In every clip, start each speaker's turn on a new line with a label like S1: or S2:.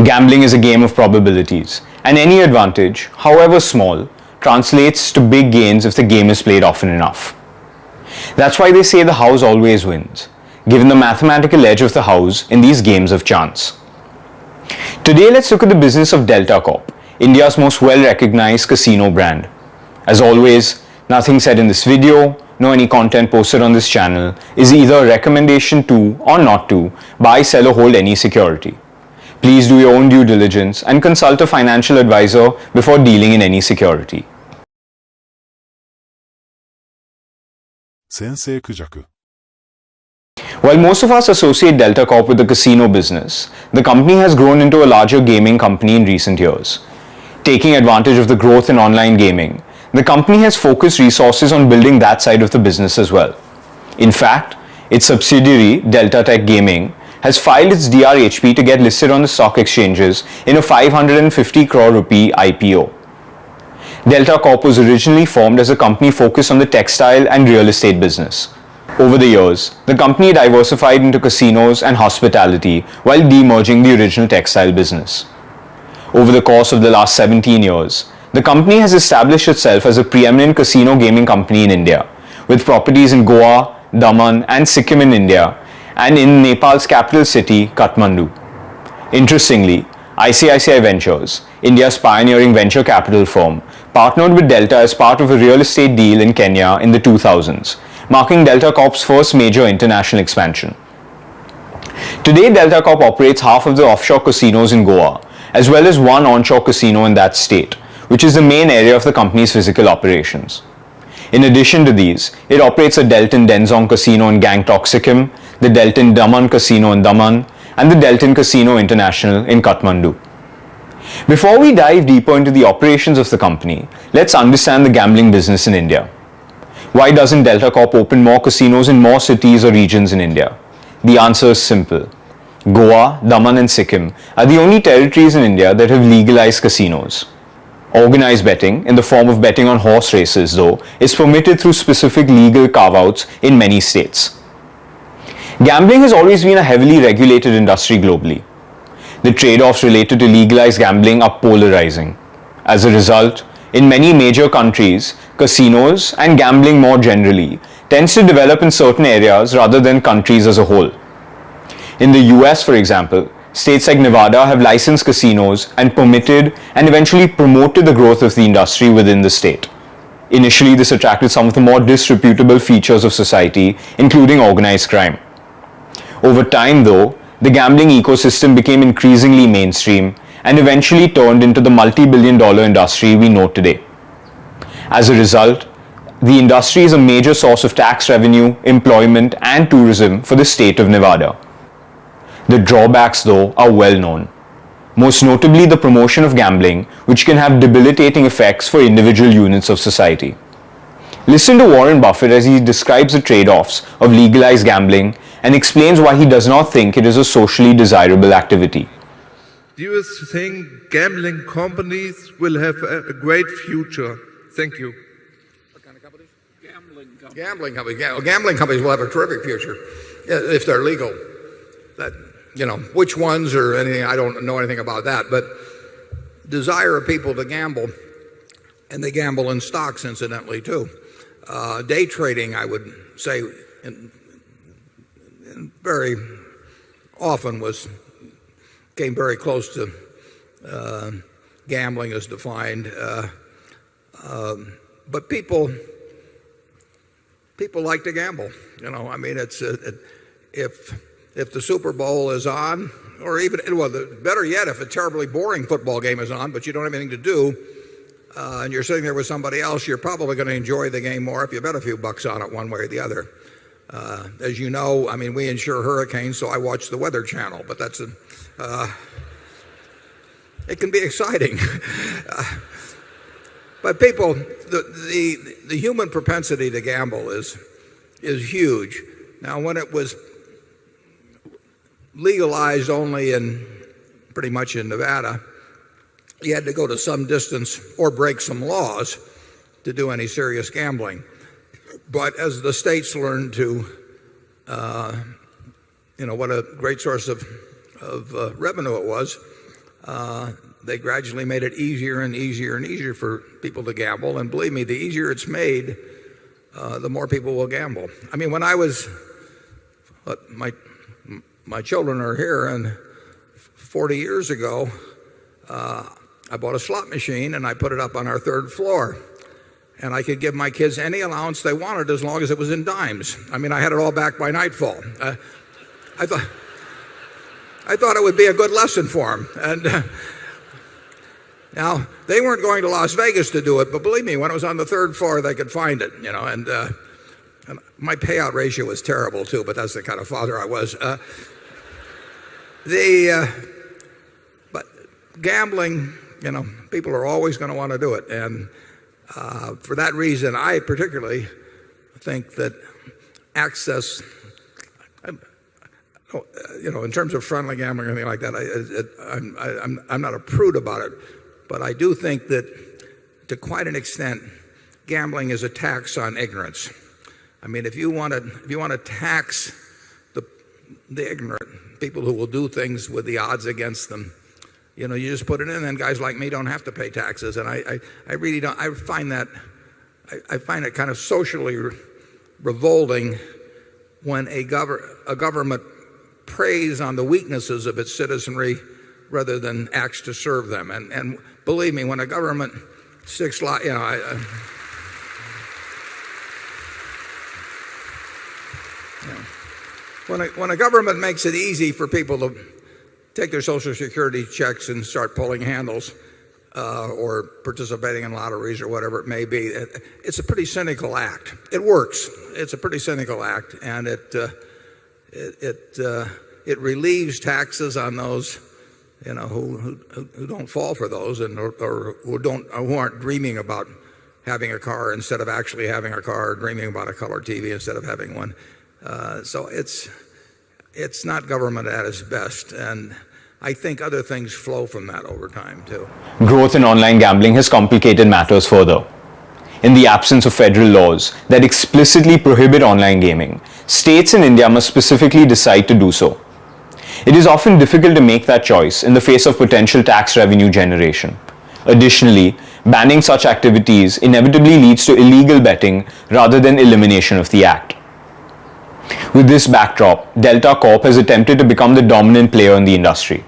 S1: Gambling is a game of probabilities, and any advantage, however small, translates to big gains if the game is played often enough. That's why they say the house always wins, given the mathematical edge of the house in these games of chance. Today, let's look at the business of Delta Corp, India's most well-recognized casino brand. As always, nothing said in this video, nor any content posted on this channel, is either a recommendation to or not to buy, sell or hold any security. Please do your own due diligence and consult a financial advisor before dealing in any security.
S2: 先生クジャク
S1: While most of us associate Delta Corp with the casino business, the company has grown into a larger gaming company in recent years. Taking advantage of the growth in online gaming, the company has focused resources on building that side of the business as well. In fact, its subsidiary, Delta Tech Gaming, has filed its DRHP to get listed on the stock exchanges in a 550 crore rupee IPO. Delta Corp was originally formed as a company focused on the textile and real estate business. Over the years, the company diversified into casinos and hospitality while demerging the original textile business. Over the course of the last 17 years, the company has established itself as a preeminent casino gaming company in India, with properties in Goa, Daman and Sikkim in India, and in Nepal's capital city, Kathmandu. Interestingly, ICICI Ventures, India's pioneering venture capital firm, partnered with Delta as part of a real estate deal in Kenya in the 2000s, marking Delta Corp's first major international expansion. Today, Delta Corp operates half of the offshore casinos in Goa, as well as one onshore casino in that state, which is the main area of the company's physical operations. In addition to these, it operates a Delton Denzong Casino in Gangtok, Sikkim, the Delton Daman Casino in Daman, and the Delton Casino International in Kathmandu. Before we dive deeper into the operations of the company, let's understand the gambling business in India. Why doesn't Delta Corp open more casinos in more cities or regions in India? The answer is simple. Goa, Daman and Sikkim are the only territories in India that have legalized casinos. Organized betting, in the form of betting on horse races though, is permitted through specific legal carve-outs in many states. Gambling has always been a heavily regulated industry globally. The trade-offs related to legalized gambling are polarizing. As a result, in many major countries, casinos and gambling more generally tends to develop in certain areas rather than countries as a whole. In the US, for example, states like Nevada have licensed casinos and permitted and eventually promoted the growth of the industry within the state. Initially, this attracted some of the more disreputable features of society, including organized crime. Over time, though, the gambling ecosystem became increasingly mainstream and eventually turned into the multi-billion-dollar industry we know today. As a result, the industry is a major source of tax revenue, employment, and tourism for the state of Nevada. The drawbacks, though, are well known. Most notably the promotion of gambling, which can have debilitating effects for individual units of society. Listen to Warren Buffett as he describes the trade-offs of legalized gambling and explains why he does not think it is a socially desirable activity.
S3: Do you think gambling companies will have a great future? Thank you.
S4: What kind of companies? Gambling companies. Gambling companies will have a terrific future if they're legal. That, which ones or anything, I don't know anything about that, but desire of people to gamble, and they gamble in stocks incidentally too. Day trading, I would say, very often came very close to gambling as defined. But people like to gamble. If the Super Bowl is on, or even, better yet, if a terribly boring football game is on, but you don't have anything to do, and you're sitting there with somebody else, you're probably going to enjoy the game more if you bet a few bucks on it one way or the other. As you know, we insure hurricanes, so I watch the Weather Channel, but it can be exciting. But people, the human propensity to gamble is huge. Now, when it was legalized only pretty much in Nevada, you had to go to some distance or break some laws to do any serious gambling. But as the states learned to, what a great source of revenue it was, they gradually made it easier and easier and easier for people to gamble. And believe me, the easier it's made, the more people will gamble. I mean, when I was, my children are here, and 40 years ago, I bought a slot machine and I put it up on our third floor. And I could give my kids any allowance they wanted as long as it was in dimes. I mean, I had it all back by nightfall. I thought it would be a good lesson for them. And now, they weren't going to Las Vegas to do it, but believe me, when it was on the third floor, they could find it, and my payout ratio was terrible too, but that's the kind of father I was. But gambling, people are always going to want to do it. And for that reason, I particularly think that access, in terms of friendly gambling or anything like that, I'm not a prude about it. But I do think that, to quite an extent, gambling is a tax on ignorance. I mean, if you want to tax the ignorant, people who will do things with the odds against them, you just put it in, and guys like me don't have to pay taxes. And I really don't. I find it kind of socially revolting when a government preys on the weaknesses of its citizenry rather than acts to serve them. And believe me, when a government sticks, when a government makes it easy for people to take their Social Security checks and start pulling handles, or participating in lotteries or whatever it may be, it's a pretty cynical act. It works. It's a pretty cynical act, and it relieves taxes on those who don't fall for those, and or who aren't dreaming about having a car instead of actually having a car, or dreaming about a color TV instead of having one. So it's not government at its best, and I think other things flow from that over time too.
S1: Growth in online gambling has complicated matters further. In the absence of federal laws that explicitly prohibit online gaming, states in India must specifically decide to do so. It is often difficult to make that choice in the face of potential tax revenue generation. Additionally, banning such activities inevitably leads to illegal betting rather than elimination of the act. With this backdrop, Delta Corp has attempted to become the dominant player in the industry.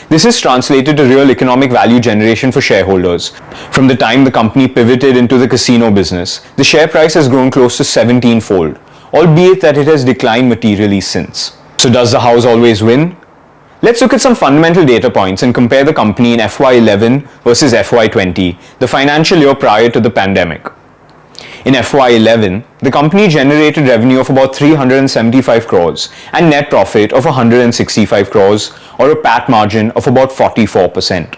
S1: This has translated to real economic value generation for shareholders. From the time the company pivoted into the casino business, the share price has grown close to 17-fold, albeit that it has declined materially since. So does the house always win? Let's look at some fundamental data points and compare the company in FY11 versus FY20, the financial year prior to the pandemic. In FY11, the company generated revenue of about 375 crores and net profit of 165 crores, or a PAT margin of about 44%.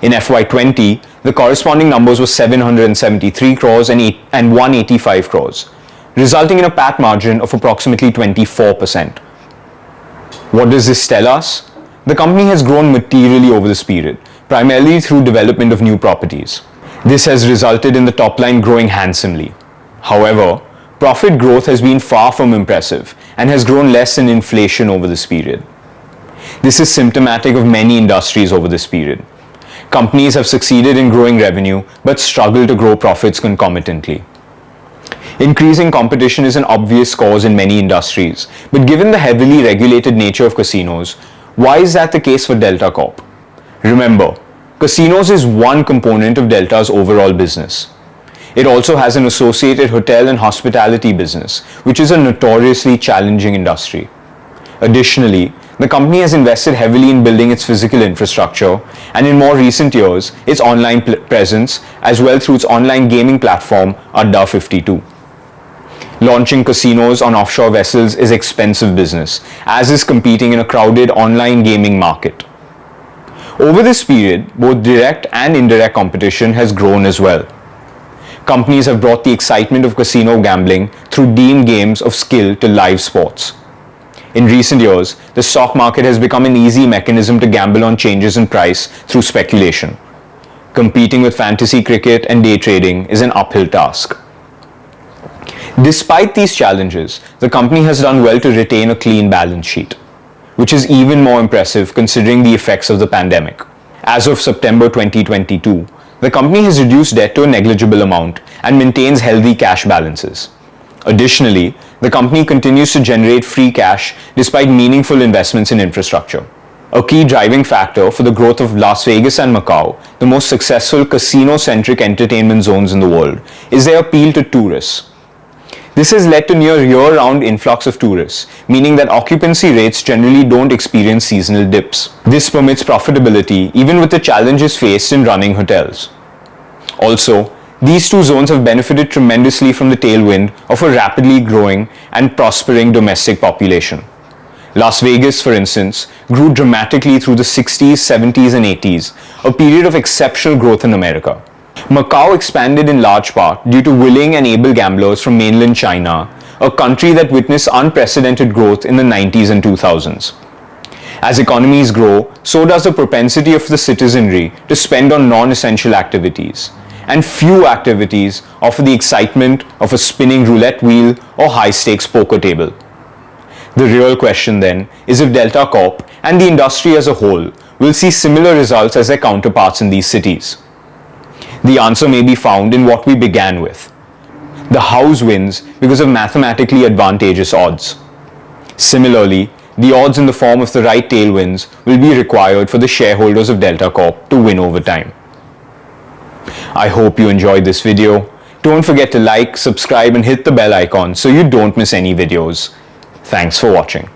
S1: In FY20, the corresponding numbers were 773 crores and 185 crores, resulting in a PAT margin of approximately 24%. What does this tell us? The company has grown materially over this period, primarily through development of new properties. This has resulted in the top line growing handsomely. However, profit growth has been far from impressive and has grown less than inflation over this period. This is symptomatic of many industries over this period. Companies have succeeded in growing revenue but struggle to grow profits concomitantly. Increasing competition is an obvious cause in many industries, but given the heavily regulated nature of casinos, why is that the case for Delta Corp? Remember, casinos is one component of Delta's overall business. It also has an associated hotel and hospitality business, which is a notoriously challenging industry. Additionally, the company has invested heavily in building its physical infrastructure and in more recent years, its online presence, as well through its online gaming platform, Adda52. Launching casinos on offshore vessels is expensive business, as is competing in a crowded online gaming market. Over this period, both direct and indirect competition has grown as well. Companies have brought the excitement of casino gambling through deemed games of skill to live sports. In recent years, the stock market has become an easy mechanism to gamble on changes in price through speculation. Competing with fantasy cricket and day trading is an uphill task. Despite these challenges, the company has done well to retain a clean balance sheet, which is even more impressive considering the effects of the pandemic. As of September 2022, the company has reduced debt to a negligible amount and maintains healthy cash balances. Additionally, the company continues to generate free cash despite meaningful investments in infrastructure. A key driving factor for the growth of Las Vegas and Macau, the most successful casino-centric entertainment zones in the world, is their appeal to tourists. This has led to near year-round influx of tourists, meaning that occupancy rates generally don't experience seasonal dips. This permits profitability even with the challenges faced in running hotels. Also, these two zones have benefited tremendously from the tailwind of a rapidly growing and prospering domestic population. Las Vegas, for instance, grew dramatically through the 60s, 70s, and 80s, a period of exceptional growth in America. Macau expanded in large part due to willing and able gamblers from mainland China, a country that witnessed unprecedented growth in the 90s and 2000s. As economies grow, so does the propensity of the citizenry to spend on non-essential activities, and few activities offer the excitement of a spinning roulette wheel or high-stakes poker table. The real question then is if Delta Corp and the industry as a whole will see similar results as their counterparts in these cities. The answer may be found in what we began with. The house wins because of mathematically advantageous odds. Similarly, the odds in the form of the right tailwinds will be required for the shareholders of Delta Corp to win over time. I hope you enjoyed this video. Don't forget to like, subscribe, and hit the bell icon so you don't miss any videos. Thanks for watching.